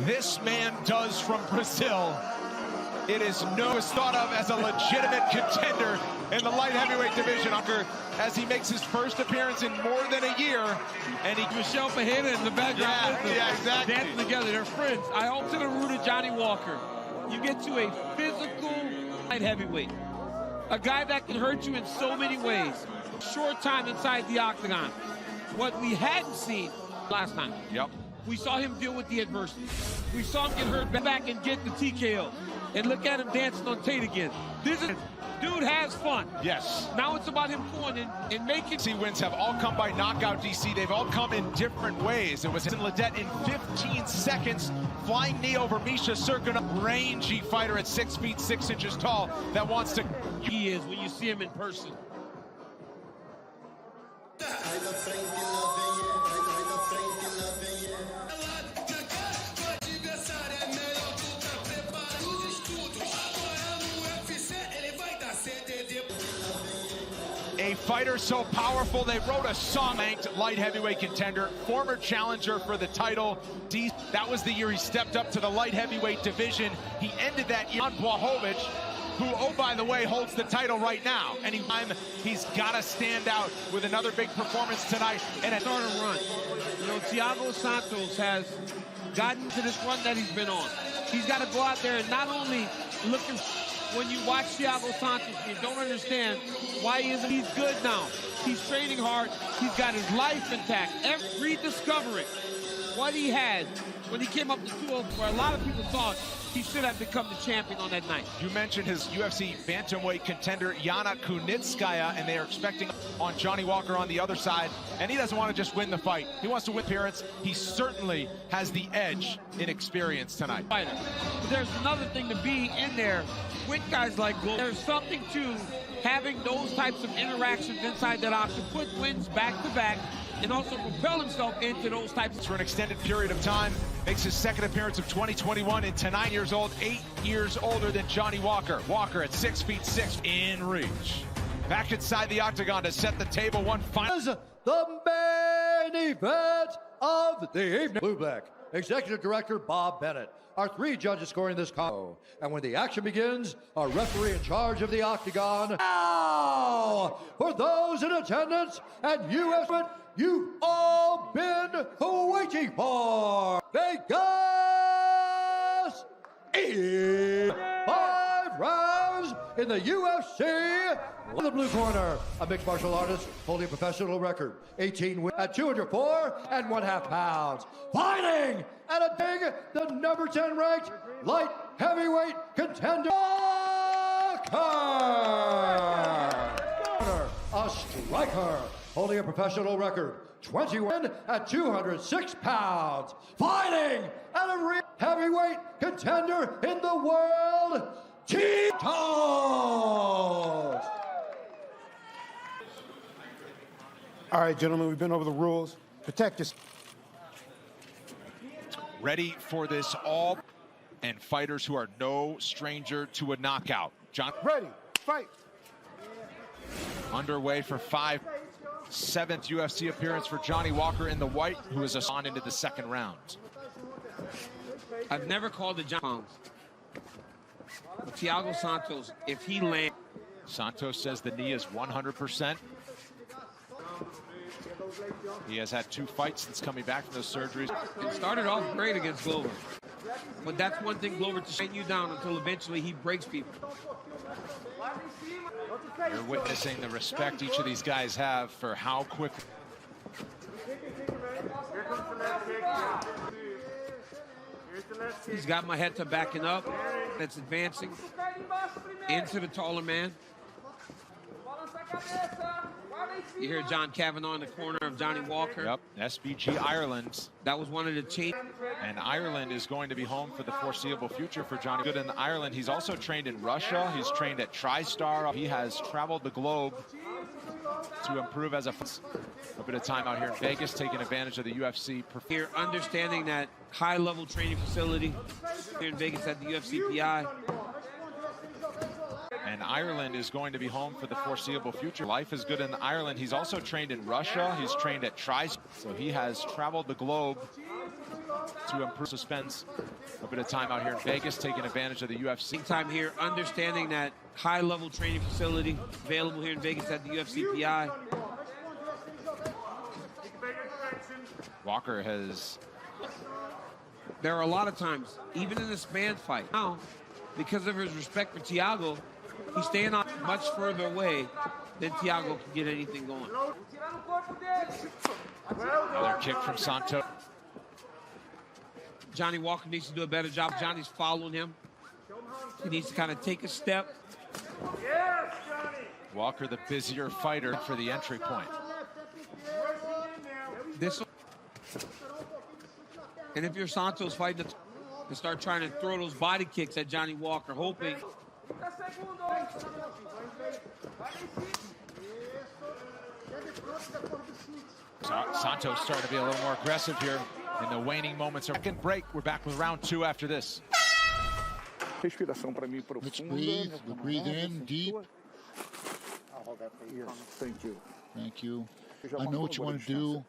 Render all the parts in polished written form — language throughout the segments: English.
this man does from Brazil, it is thought of as a legitimate contender in the light heavyweight division, as he makes his first appearance in more than a year. And Michelle Fajeda in the background. Yeah, exactly. Dancing together, they're friends. I hope to the root of Johnny Walker. You get to a physical light heavyweight, a guy that can hurt you in so many ways. Short time inside the octagon. What we hadn't seen last time. Yep. We saw him deal with the adversity. We saw him get hurt back and get the TKO. And look at him dancing on Tate again. Dude has fun. Yes. Now it's about him going and making. DC wins have all come by knockout, DC. They've all come in different ways. It was in Ledet in 15 seconds. Flying knee over Misha Serkin, rangy fighter at 6 feet 6 inches tall that wants to. He is when you see him in person. A fighter so powerful, they wrote a song. Ranked light heavyweight contender, former challenger for the title. That was the year he stepped up to the light heavyweight division. He ended that year on Błachowicz, who, oh, by the way, holds the title right now. And he's got to stand out with another big performance tonight. And a Start a run. You know, Tиаго Santos has gotten to this run that he's been on. He's got to go out there and not only looking. When you watch Tиаgo Santos, you don't understand why he's good now. He's training hard. He's got his life intact. Rediscovering what he had when he came up to 2-0, where a lot of people thought he should have become the champion on that night. You mentioned his UFC bantamweight contender, Yana Kunitskaya, and they are expecting on Johnny Walker on the other side. And he doesn't want to just win the fight. He wants to win appearance. He certainly has the edge in experience tonight. But there's another thing to be in there with guys like Glover. There's something to having those types of interactions inside that octagon, put wins back to back, and also propel himself into those types. For an extended period of time, makes his second appearance of 2021 into 9 years old, 8 years older than Johnny Walker. Walker at 6 feet 6 in reach. Back inside the octagon to set the table. One final. The main event of the evening. Blue Black, Executive Director Bob Bennett. Our 3 judges scoring this combo. And when the action begins, our referee in charge of the octagon. Now, for those in attendance at UFC, you've all been waiting for. Vegas! 5 rounds in the UFC. In the blue corner, a mixed martial artist holding a professional record, 18 wins at 204.5 pounds. Fighting at the number 10 ranked light heavyweight contender, a striker holding a professional record, 21 at 206 pounds. Fighting at a heavyweight contender in the world, Tito's. All right, gentlemen, we've been over the rules. Protect yourself. Ready for this all, and fighters who are no stranger to a knockout. John. Ready, fight. Underway for 7th UFC appearance for Johnny Walker in the white, who is on into the second round. I've never called the John. But Tиаgo Santos, if he lands. Santos says the knee is 100%. He has had 2 fights since coming back from those surgeries. It started off great against Glover. But that's one thing, Glover, to shut you down until eventually he breaks people. You're witnessing the respect each of these guys have for how quick. He's got Maheta backing up. That's advancing into the taller man. You hear John Kavanagh in the corner of Johnny Walker. Yep, SBG Ireland. That was one of the changes. And Ireland is going to be home for the foreseeable future for Johnny. Good in Ireland. He's also trained in Russia. He's trained at TriStar. He has traveled the globe to improve as a bit of time out here in Vegas, taking advantage of the UFC. Here, understanding that high-level training facility here in Vegas at the UFC PI. And Ireland is going to be home for the foreseeable future. Life is good in Ireland. He's also trained in Russia. He's trained at TriStar. So he has traveled the globe to improve. Spends a bit of time out here in Vegas, taking advantage of the UFC. Time here, understanding that high-level training facility available here in Vegas at the UFC PI. Walker has... There are a lot of times, even in this band fight, now, because of his respect for Tиаго, he's staying on much further away than Tиаgo can get anything going. Another kick from Santos. Johnny Walker needs to do a better job. Johnny's following him. He needs to kind of take a step. Walker, the busier fighter for the entry point. And if you're Santos fighting to start trying to throw those body kicks at Johnny Walker, hoping. Santos starting to be a little more aggressive here in the waning moments. Second break. We're back with round 2 after this. Let's breathe. We'll breathe in deep. Yes, thank you. Thank you. I know what you want to do.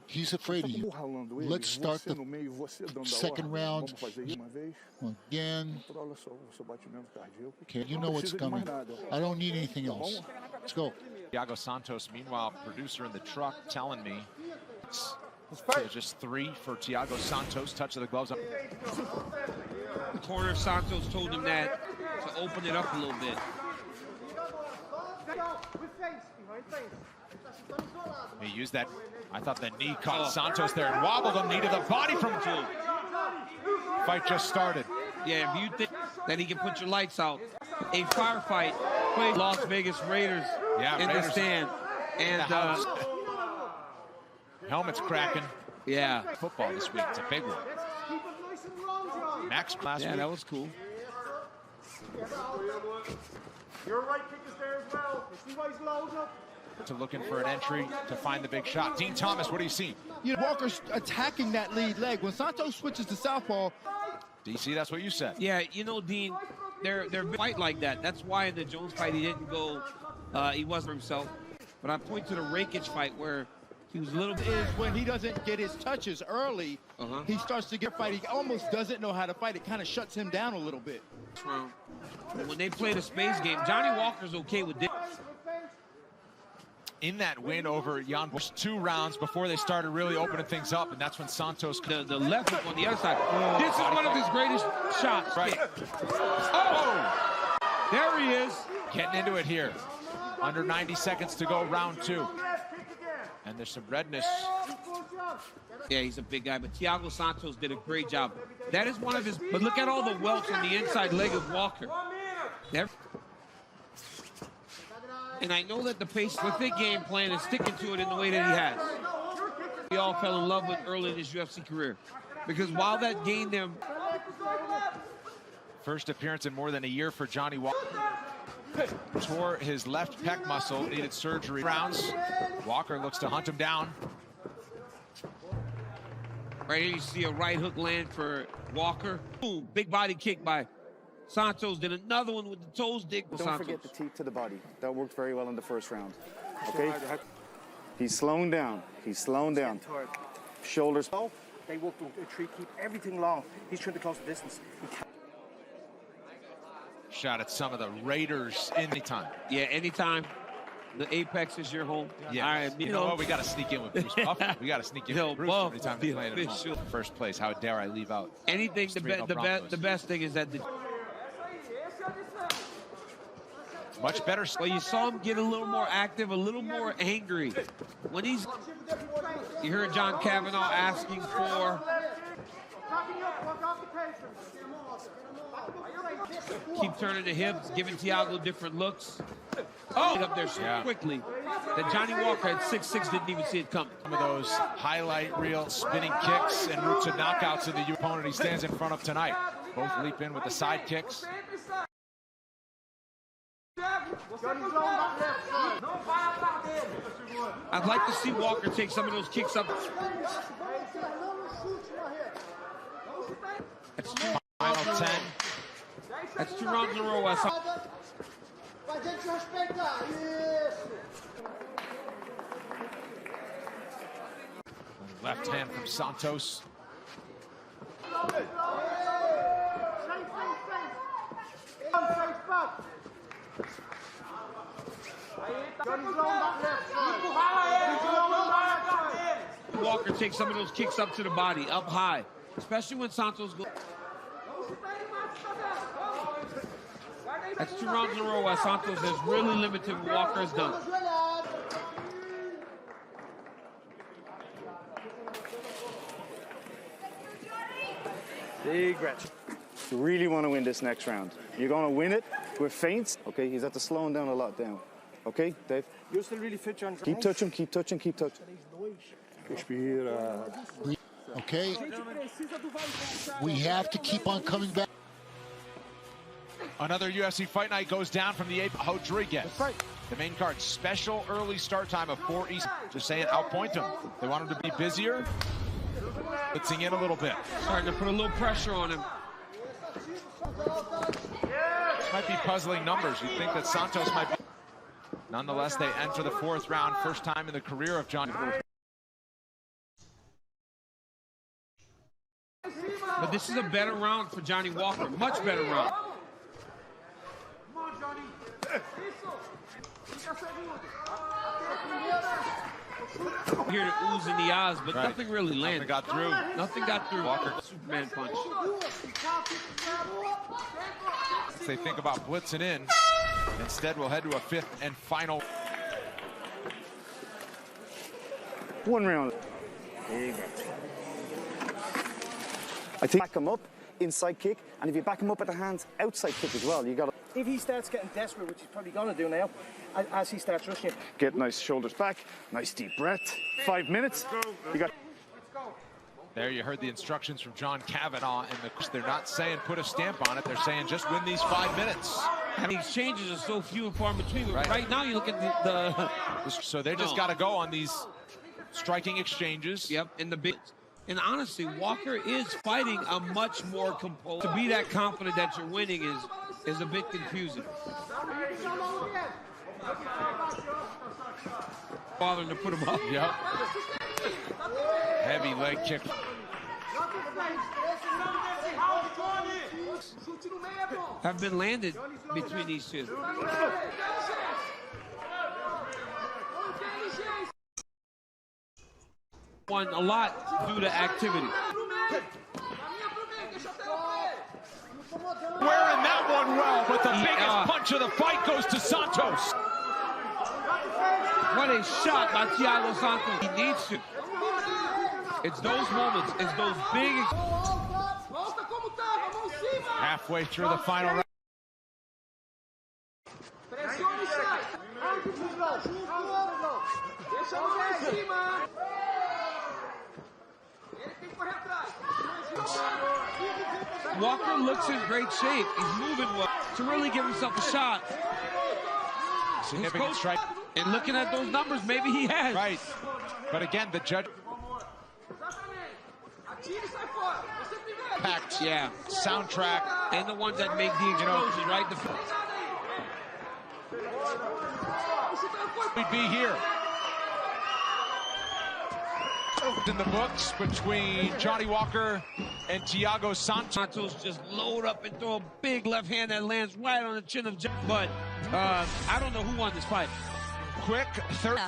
He's afraid of you. Let's start the second round again. Okay, you know what's coming. I don't need anything else. Let's go. Tиаго Santos, meanwhile, producer in the truck, telling me it's just 3 for Tиаgo Santos. Touch of the gloves up. The corner of Santos told him that to open it up a little bit. He used that. I thought the knee caught Santos there and wobbled him. Knee to the body from two. Fight just started. Yeah, if you think that he can put your lights out, a firefight played Las Vegas Raiders in the stand. And helmet's cracking. Yeah. Football this week. It's a big one. Max last week. Yeah, that was cool. Your right kick is there as well. You see why he's loaded up? To looking for an entry to find the big shot. Dean Thomas, what do you see? You know, Walker's attacking that lead leg. When Santos switches to southpaw. DC, that's what you said. Yeah, you know, Dean, they're fight like that. That's why in the Jones fight he didn't go, he wasn't himself. But I point to the Rakic fight where he was a little bit. Is when he doesn't get his touches early, he starts to get fight. He almost doesn't know how to fight. It kind of shuts him down a little bit. When they play the space game, Johnny Walker's okay with this. In that win over Jan Bush, 2 rounds before they started really opening things up, and that's when Santos... The left hook on the other side. This is one of his greatest shots. Right. Oh! There he is. Getting into it here. Under 90 seconds to go, round 2. And there's some redness. Yeah, he's a big guy, but Tиаго Santos did a great job. That is one of his... But look at all the welts on the inside leg of Walker. And I know that the pace with the game plan is sticking to it in the way that he has. We all fell in love with early in his UFC career. Because while that gained them... First appearance in more than a year for Johnny Walker. Tore his left pec muscle, needed surgery. Rounds. Walker looks to hunt him down. Right here you see a right hook land for Walker. Boom, big body kick by Santos. Did another one with the toes dig. Don't forget the teeth to the body. That worked very well in the first round. Okay? He's slowing down. He's slowing down. Shoulders. They walk the tree, keep everything long. He's trying to close the distance. Shot at some of the Raiders anytime. Yeah, anytime. The Apex is your home. Yeah. All right, you know what? We got to sneak in with Bruce Buffer. We got to sneak in with Bruce every time we play in first place. How dare I leave out? Anything. The best thing is that much better. Well, you saw him get a little more active, a little more angry. When he's, you heard John Kavanaugh asking for. Keep turning the hips, giving Tиаgo different looks. Oh, up there so quickly that Johnny Walker at 6'6" didn't even see it coming. Some of those highlight reel spinning kicks and routes of knockouts of the opponent he stands in front of tonight. Both leap in with the side kicks. I'd like to see Walker take some of those kicks up. That's final 10. That's 2 rounds in a row. I saw. Left hand from Santos. Walker takes some of those kicks up to the body, up high, especially when Santos goes. That's 2 rounds in a row where Santos has really limited what Walker has done. Big breath. You really want to win this next round. You're going to win it with feints. Okay, he's had to slow him down a lot down. Okay, Dave? You're still really fit, John. Keep touching, keep touching, keep touching. Okay? We have to keep on coming back. Another UFC Fight Night goes down from the 8th. Rodriguez. The main card, special early start time of 4 East. Just saying, outpoint him. They want him to be busier. Blitzing in a little bit. Starting to put a little pressure on him. This might be puzzling numbers. You think that Santos might be. Nonetheless, they enter the 4th round. First time in the career of Johnny. But this is a better round for Johnny Walker. Much better round. Here to ooze in the eyes, but nothing really landed. Nothing got through. Nothing got through. Walker. Superman punch. They think about blitzing in. Instead, we'll head to a 5th and final. 1 round. I think back him up, inside kick, and if you back him up at the hands, outside kick as well. You got to. If he starts getting desperate, which he's probably going to do now, as he starts rushing. Get nice shoulders back, nice deep breath. 5 minutes. You got. There you heard the instructions from John Kavanaugh, and they're not saying put a stamp on it. They're saying just win these 5 minutes. And these changes are so few and far between. Right now, you look at the so they just got to go on these striking exchanges. Yep, and the big. And honestly, Walker is fighting a much more composed. To be that confident that you're winning is a bit confusing. Bothering to put him up. Yep. Heavy leg kick. Have been landed between these two. Won a lot due to activity. Wearing that one well, but the biggest punch of the fight goes to Santos. What a shot by Tиаго Сантос. He needs to. It's those moments, it's those big. Halfway through the final round. Walker looks in great shape. He's moving well to really give himself a shot. Significant strike. And looking at those numbers, maybe he has. Right. But again, the judge. Packed, soundtrack. And the ones that make the explosions, right? We'd be here. In the books between Johnny Walker and Tиаго Сантос. Santos just load up and throw a big left hand that lands right on the chin of Johnny. But I don't know who won this fight. Quick, third.